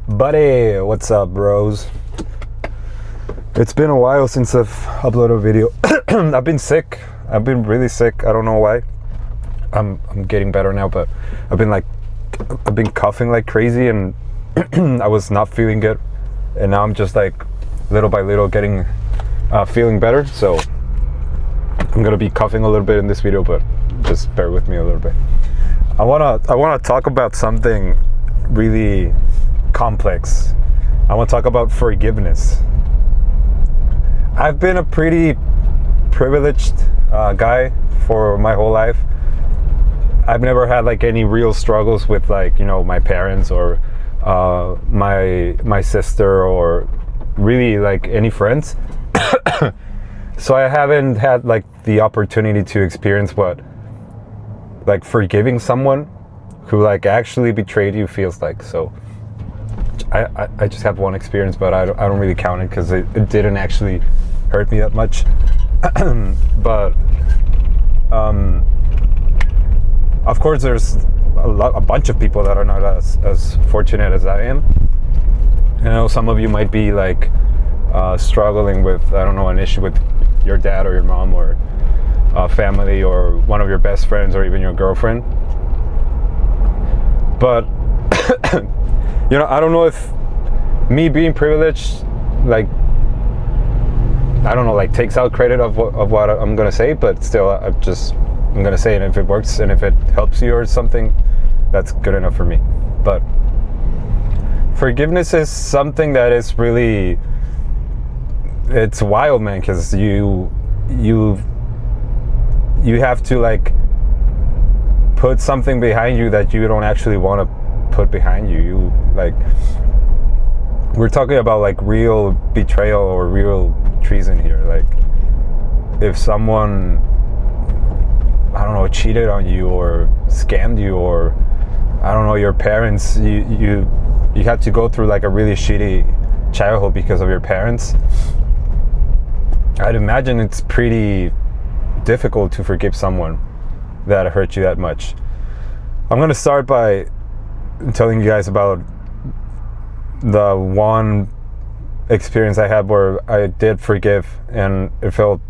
Buddy, what's up, bros? It's been a while since I've uploaded a video. I've been sick. I've been really sick. I don't know why. I'm getting better now, but I've been coughing like crazy, and I was not feeling good. And now I'm just like little by little getting feeling better. So I'm gonna be coughing a little bit in this video, but just bear with me a little bit. I wanna talk about something really complex. I want to talk about forgiveness. I've been a pretty privileged guy for my whole life. I've never had like any real struggles with my parents or my sister or really like any friends. So I haven't had like the opportunity to experience what like forgiving someone who like actually betrayed you feels like. So I just have one experience, but I don't really count it because it didn't actually hurt me that much. But of course there's a bunch of people that are not as fortunate as I am. I know some of you might be like struggling with, I don't know, an issue with your dad or your mom or family or one of your best friends or even your girlfriend. But I don't know if me being privileged, like, I don't know, like takes out credit of what I'm gonna say, but still, I'm gonna say it. And if it works and if it helps you or something, that's good enough for me. But forgiveness is something that is really, it's wild, man, because you have to like put something behind you that you don't actually want to put behind you. You like, we're talking about like real betrayal or real treason here. Like if someone, I don't know, cheated on you or scammed you, or I don't know, your parents, you had to go through like a really shitty childhood because of your parents. I'd imagine it's pretty difficult to forgive someone that hurt you that much. I'm gonna start by telling you guys about the one experience I had where I did forgive, and it felt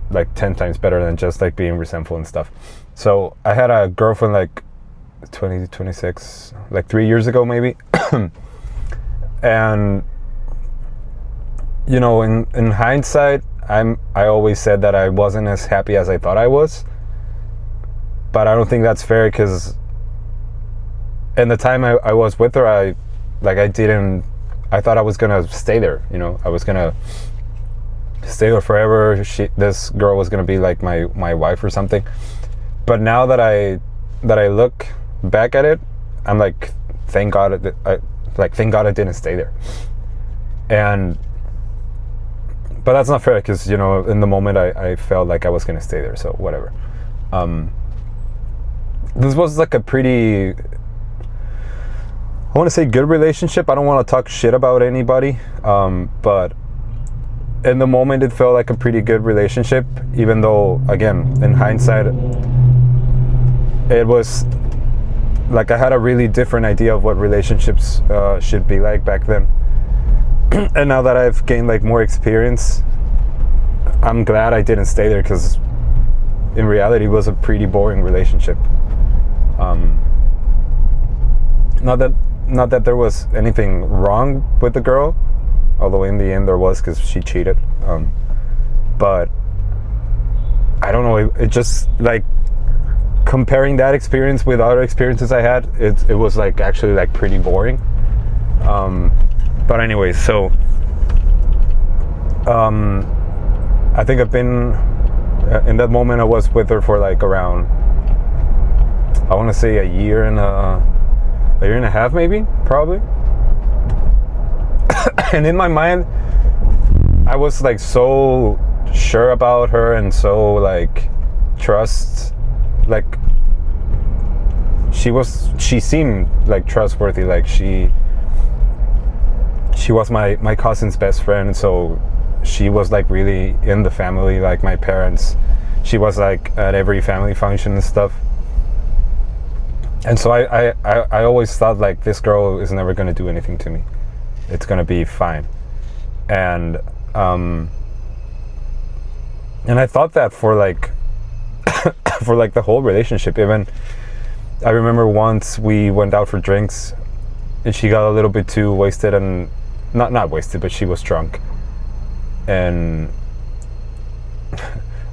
like 10 times better than just like being resentful and stuff. So I had a girlfriend like 26, like 3 years ago maybe. And in hindsight, I always said that I wasn't as happy as I thought I was, but I don't think that's fair, because in the time I was with her, I thought I was gonna stay there. I was gonna stay there forever. This girl was gonna be like my wife or something. But now that I look back at it, I'm like, thank God I didn't stay there. But that's not fair, because in the moment I felt like I was gonna stay there. So whatever. This was like a pretty, I want to say, good relationship. I don't want to talk shit about anybody, but in the moment it felt like a pretty good relationship, even though, again, in hindsight, it was like I had a really different idea of what relationships should be like back then. And now that I've gained like more experience, I'm glad I didn't stay there, because in reality it was a pretty boring relationship. Not that there was anything wrong with the girl, although in the end there was, because she cheated. But I don't know, it just like comparing that experience with other experiences I had, it was like actually like pretty boring. But anyways, so I think I've been in that moment, I was with her for like around, I want to say a year and a half, maybe, probably. And in my mind, I was like so sure about her and so like like she seemed like trustworthy. Like she was my cousin's best friend, so she was like really in the family, like my parents. She was like at every family function and stuff. And so I always thought like this girl is never going to do anything to me. It's going to be fine. And I thought that for like for like the whole relationship. Even I remember once we went out for drinks and she got a little bit too wasted, and not wasted, but she was drunk. And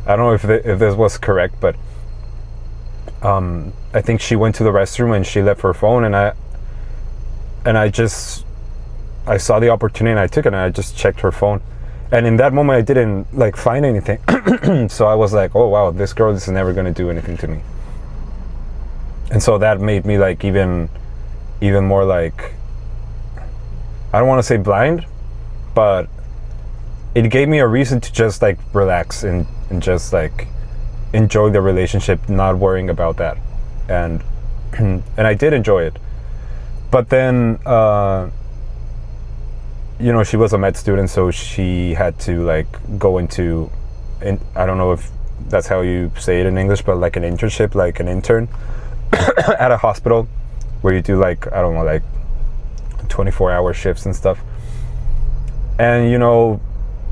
I don't know if this was correct, but I think she went to the restroom and she left her phone, and I saw the opportunity and I took it and I just checked her phone. And in that moment I didn't like find anything. So I was like, oh wow, this girl is never going to do anything to me. And so that made me like even more like, I don't want to say blind, but it gave me a reason to just like relax and just like enjoy the relationship, not worrying about that. And and I did enjoy it. But then she was a med student, so she had to like go into, I don't know if that's how you say it in English, but like an internship, like an intern at a hospital where you do like, I don't know, like 24-hour shifts and stuff. And you know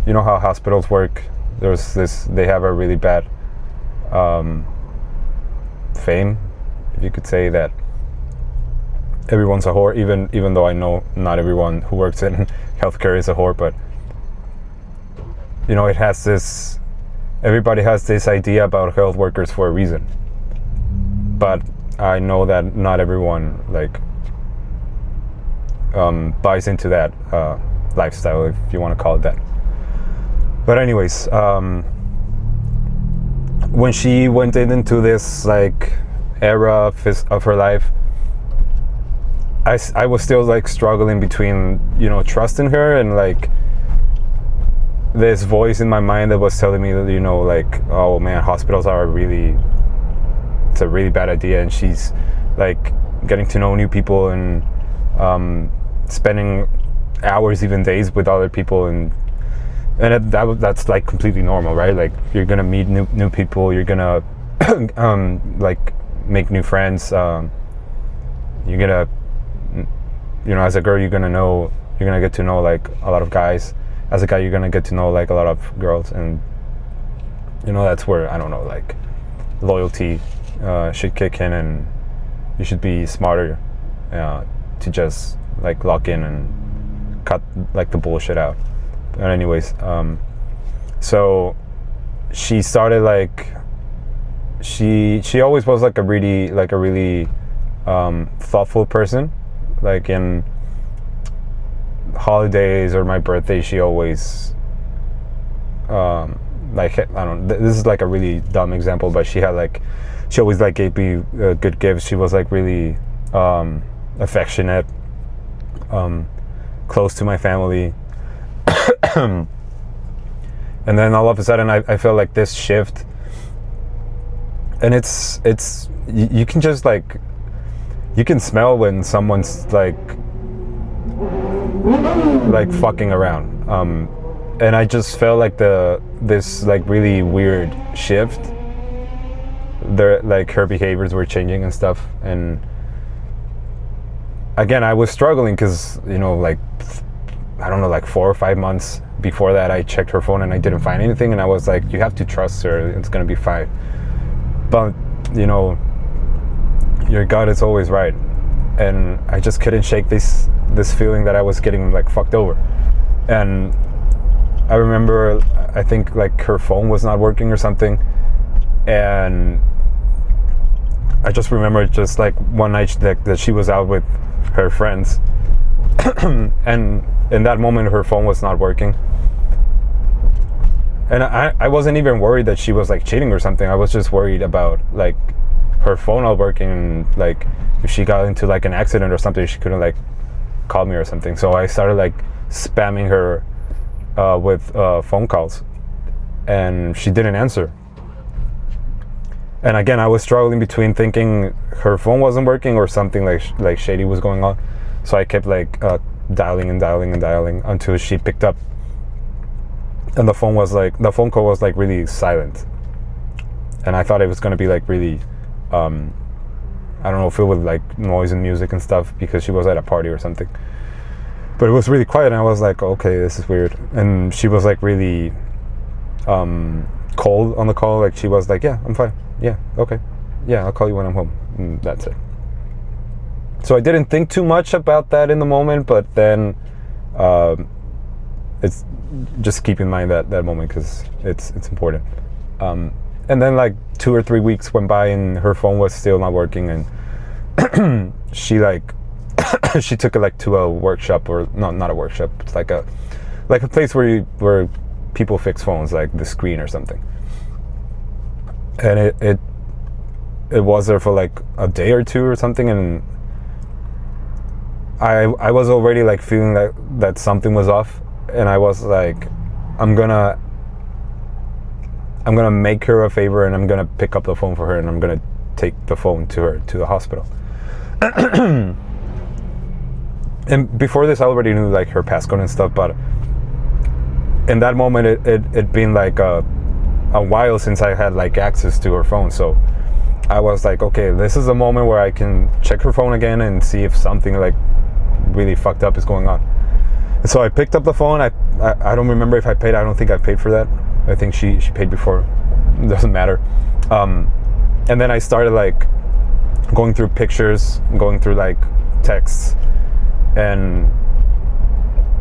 how hospitals work. They have a really bad fame, if you could say, that everyone's a whore, even though I know not everyone who works in healthcare is a whore, but it has this, everybody has this idea about health workers for a reason. But I know that not everyone like buys into that lifestyle, if you want to call it that. But anyways, when she went into this like era of her life, I was still like struggling between trusting her and like this voice in my mind that was telling me that like, oh man, hospitals are it's a really bad idea, and she's like getting to know new people and spending hours, even days, with other people, and that's like completely normal, right? Like you're gonna meet new people, you're gonna like make new friends, you're gonna as a girl you're gonna get to know like a lot of guys. As a guy you're gonna get to know like a lot of girls, and that's where, I don't know, like loyalty should kick in, and you should be smarter to just like lock in and cut like the bullshit out. But anyways, so she started like, she always was like a really thoughtful person. Like in holidays or my birthday, she always like, I don't know, this is like a really dumb example, but she always like gave me good gifts. She was like really affectionate, close to my family. And then all of a sudden I felt like this shift, and it's you can just like, you can smell when someone's like fucking around, and I just felt like this like really weird shift. Like her behaviors were changing and stuff, and again I was struggling because like, I don't know, like 4 or 5 months before that I checked her phone and I didn't find anything, and I was like, you have to trust her, it's gonna be fine. But your gut is always right, and I just couldn't shake this feeling that I was getting like fucked over. And I remember, I think like her phone was not working or something, and I just remember just like one night that she was out with her friends and in that moment her phone was not working, and I wasn't even worried that she was like cheating or something. I was just worried about like her phone not working, and like if she got into like an accident or something, she couldn't like call me or something. So I started like spamming her with phone calls, and she didn't answer. And again, I was struggling between thinking her phone wasn't working or something like shady was going on. So I kept like dialing until she picked up, and the phone call was like really silent, and I thought it was going to be like really I don't know, filled with like noise and music and stuff because she was at a party or something. But it was really quiet, and I was like, okay, this is weird. And she was like really cold on the call. Like she was like, yeah, I'm fine. Yeah, okay. Yeah, I'll call you when I'm home. And that's it. So I didn't think too much about that in the moment, but then it's just keep in mind that moment because it's important. And then like 2 or 3 weeks went by and her phone was still not working, and she like she took it like to a workshop, or not a workshop. It's like a place where people fix phones, like the screen or something. And it was there for like a day or two or something, and I was already like feeling that something was off, and I was like, I'm gonna make her a favor, and I'm gonna pick up the phone for her, and I'm gonna take the phone to her to the hospital. And before this, I already knew like her passcode and stuff, but in that moment, it'd been like a while since I had like access to her phone, so I was like, okay, this is a moment where I can check her phone again and see if something like really fucked up is going on. And so I picked up the phone. I don't remember if I paid. I don't think I paid for that. I think she paid before. It doesn't matter. And then I started like going through pictures, going through like texts, and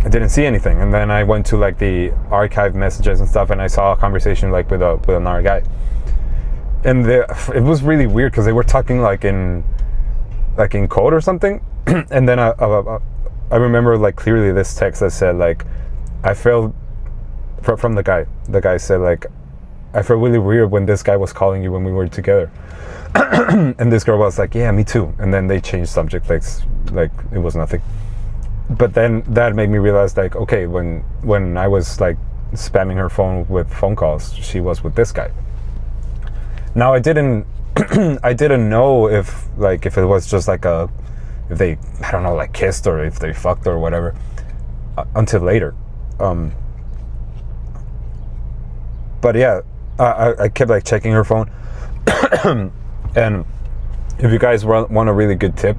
I didn't see anything. And then I went to like the archived messages and stuff, and I saw a conversation like with another guy. And it was really weird because they were talking like in code or something. And then I remember like clearly this text that said like, I felt from the guy. The guy said like, I felt really weird when this guy was calling you when we were together. And this girl was like, yeah, me too. And then they changed subject, like it was nothing. But then that made me realize like, okay, when I was like spamming her phone with phone calls, she was with this guy. Now I didn't know if it was just like if they, I don't know, like kissed or if they fucked or whatever until later. But yeah, I kept like checking her phone. And if you guys want a really good tip,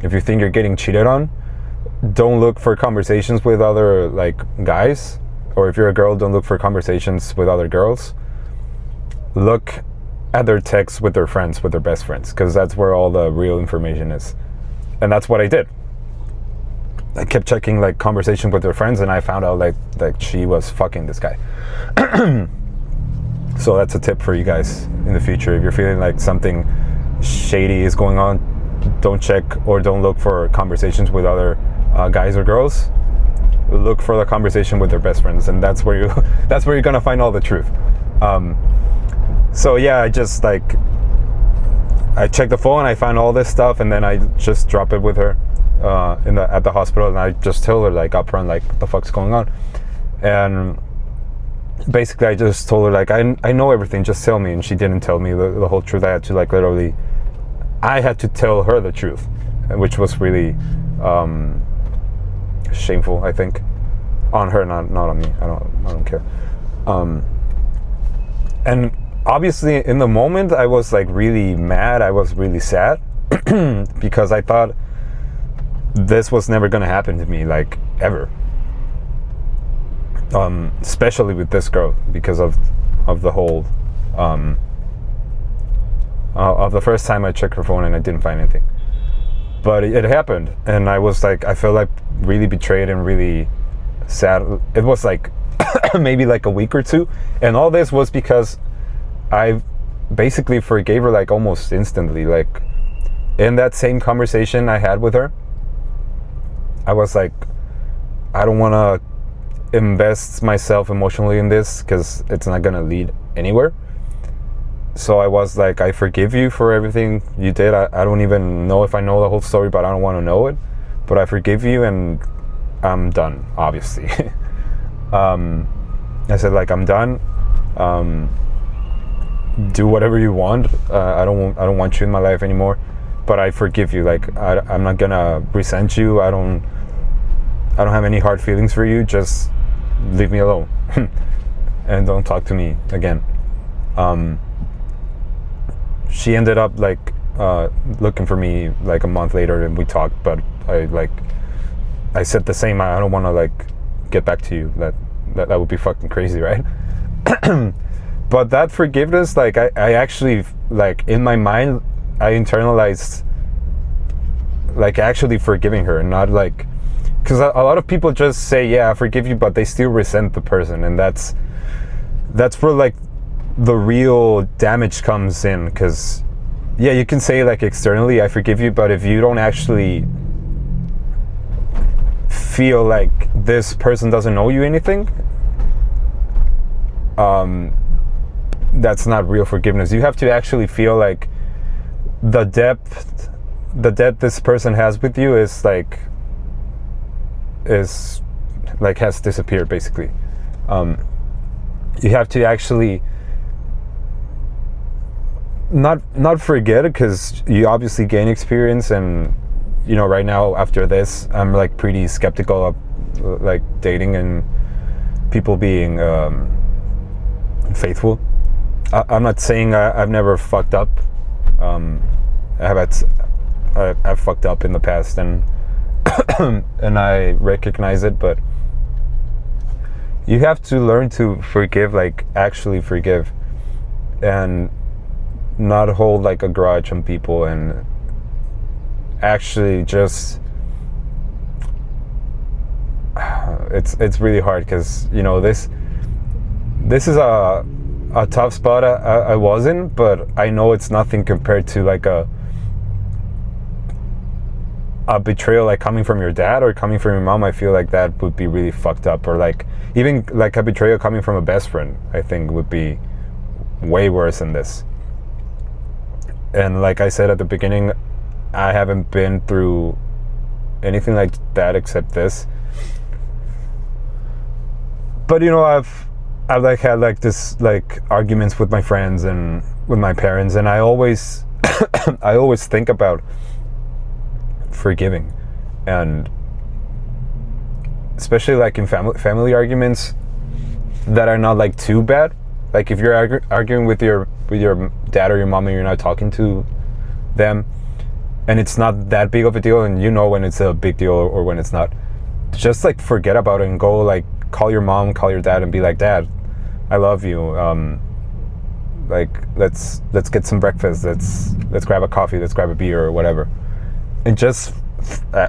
if you think you're getting cheated on, don't look for conversations with other like guys, or if you're a girl, don't look for conversations with other girls. Look at their texts with their friends, with their best friends, because that's where all the real information is. And that's what I did. I kept checking like conversations with her friends, and I found out like she was fucking this guy. So that's a tip for you guys in the future. If you're feeling like something shady is going on, don't check or don't look for conversations with other guys or girls. Look for the conversation with their best friends, and that's where you're gonna find all the truth. So yeah, I just like I checked the phone, I found all this stuff, and then I just drop it with her at the hospital, and I just tell her like upfront like what the fuck's going on. And basically I just told her like I know everything, just tell me. And she didn't tell me the whole truth. I had to like literally I had to tell her the truth, which was really shameful, I think, on her, not on me. I don't care. And obviously in the moment I was like really mad, I was really sad because I thought this was never gonna happen to me, like ever. Especially with this girl, because of the whole of the first time I checked her phone and I didn't find anything. But it happened, and I was like, I felt like really betrayed and really sad. It was like maybe like a week or two, and all this was because I basically forgave her like almost instantly. Like in that same conversation I had with her, I was like, I don't want to invest myself emotionally in this because it's not gonna lead anywhere. So I was like, I forgive you for everything you did. I don't even know if I know the whole story, but I don't want to know it. But I forgive you, and I'm done, obviously. I said like, I'm done. Do whatever you want. I don't want you in my life anymore. But I forgive you. Like I'm not gonna resent you. I don't have any hard feelings for you. Just leave me alone and don't talk to me again. She ended up like looking for me like a month later and we talked, but I said the same. I don't want to like get back to you. That would be fucking crazy, right? But that forgiveness, like I actually, like in my mind, I internalized like actually forgiving her, not like, because a lot of people just say, yeah, I forgive you, but they still resent the person, and that's where like the real damage comes in. Because yeah, you can say like externally, I forgive you, but if you don't actually feel like this person doesn't owe you anything, that's not real forgiveness. You have to actually feel like the debt this person has with you is has disappeared, basically. You have to actually not forget it, because you obviously gain experience, and you know, right now after this, I'm like pretty skeptical of like dating and people being faithful. I'm not saying I've never fucked up. I've fucked up in the past, and and I recognize it, but you have to learn to forgive, like actually forgive, and not hold like a grudge on people, and actually just it's really hard, because you know, this is a tough spot I was in, but I know it's nothing compared to like a betrayal, like coming from your dad or coming from your mom. I feel like that would be really fucked up, or like even like a betrayal coming from a best friend, I think would be way worse than this. And like I said at the beginning, I haven't been through anything like that except this. But you know, I've like had like this like arguments with my friends and with my parents, and I always I always think about forgiving, and especially like in family arguments that are not like too bad. Like if you're arguing with your dad or your mom and you're not talking to them, and it's not that big of a deal, and you know when it's a big deal or when it's not, just like forget about it and go like call your mom, call your dad, and be like, Dad, I love you. Like let's get some breakfast. Let's grab a coffee. Let's grab a beer or whatever, and just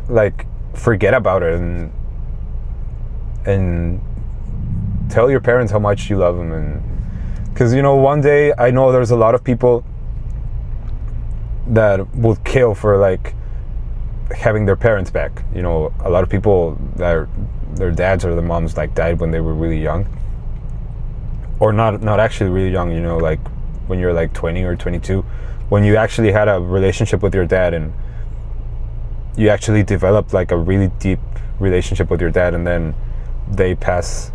like forget about it, and tell your parents how much you love them. And because you know, one day I know there's a lot of people that will kill for like having their parents back. You know, a lot of people that their dads or their moms like died when they were really young, or not actually really young, you know, like when you're like 20 or 22, when you actually had a relationship with your dad and you actually developed like a really deep relationship with your dad, and then they pass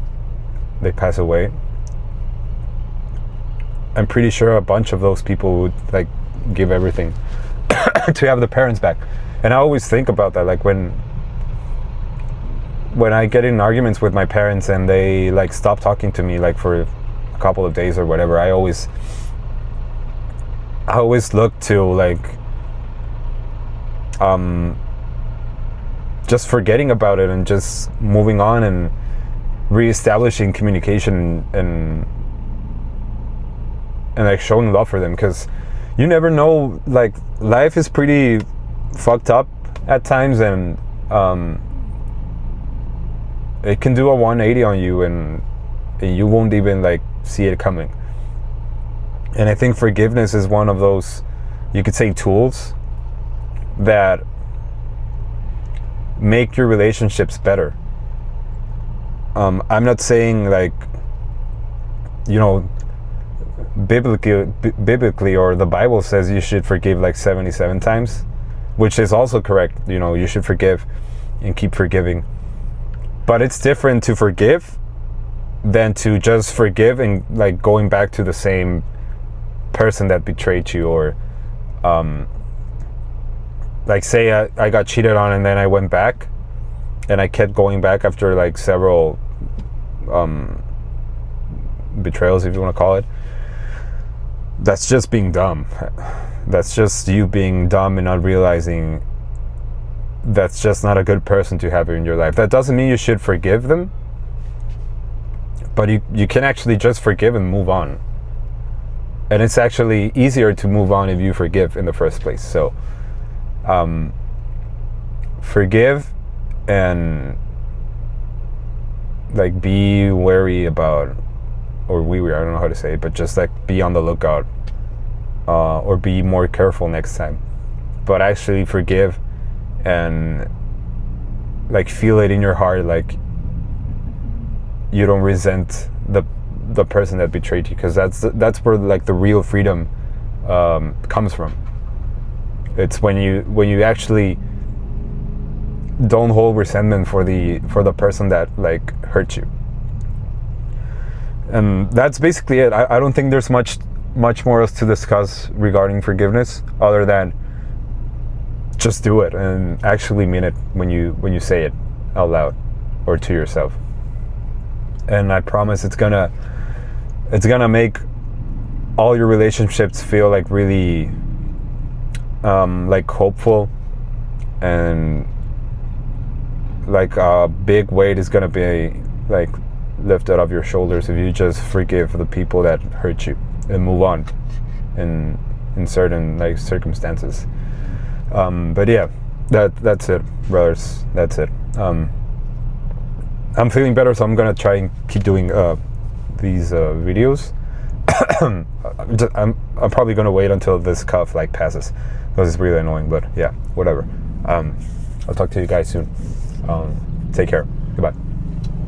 away. I'm pretty sure a bunch of those people would like give everything to have the parents back. And I always think about that, like when I get in arguments with my parents and they like stop talking to me like for a couple of days or whatever, I always look to like just forgetting about it and just moving on and reestablishing communication and like showing love for them, because you never know, like life is pretty fucked up at times, and it can do a 180 on you, and you won't even like see it coming. And I think forgiveness is one of those, you could say, tools that make your relationships better. I'm not saying like, you know, biblically or the Bible says you should forgive like 77 times, which is also correct. You know, you should forgive and keep forgiving. But it's different to forgive than to just forgive and like going back to the same person that betrayed you, or like say I got cheated on and then I went back and I kept going back after like several betrayals, if you want to call it. That's just being dumb. That's just you being dumb and not realizing that's just not a good person to have in your life. That doesn't mean you should forgive them, but you can actually just forgive and move on. And it's actually easier to move on if you forgive in the first place. So forgive and like be wary about, or I don't know how to say it, but just like be on the lookout, or be more careful next time. But actually forgive and like feel it in your heart, like you don't resent the person that betrayed you, because that's where like the real freedom comes from. It's when you actually don't hold resentment for the person that like hurt you. And that's basically it. I don't think there's much more else to discuss regarding forgiveness, other than just do it and actually mean it when you say it out loud or to yourself. And I promise it's gonna make all your relationships feel like really like hopeful, and like a big weight is gonna be like lifted off your shoulders if you just forgive the people that hurt you and move on in certain like circumstances. But yeah, that's it, brothers. That's it. I'm feeling better, so I'm gonna try and keep doing these videos. I'm probably gonna wait until this cough like passes, because it's really annoying. But yeah, whatever. I'll talk to you guys soon. Take care. Goodbye.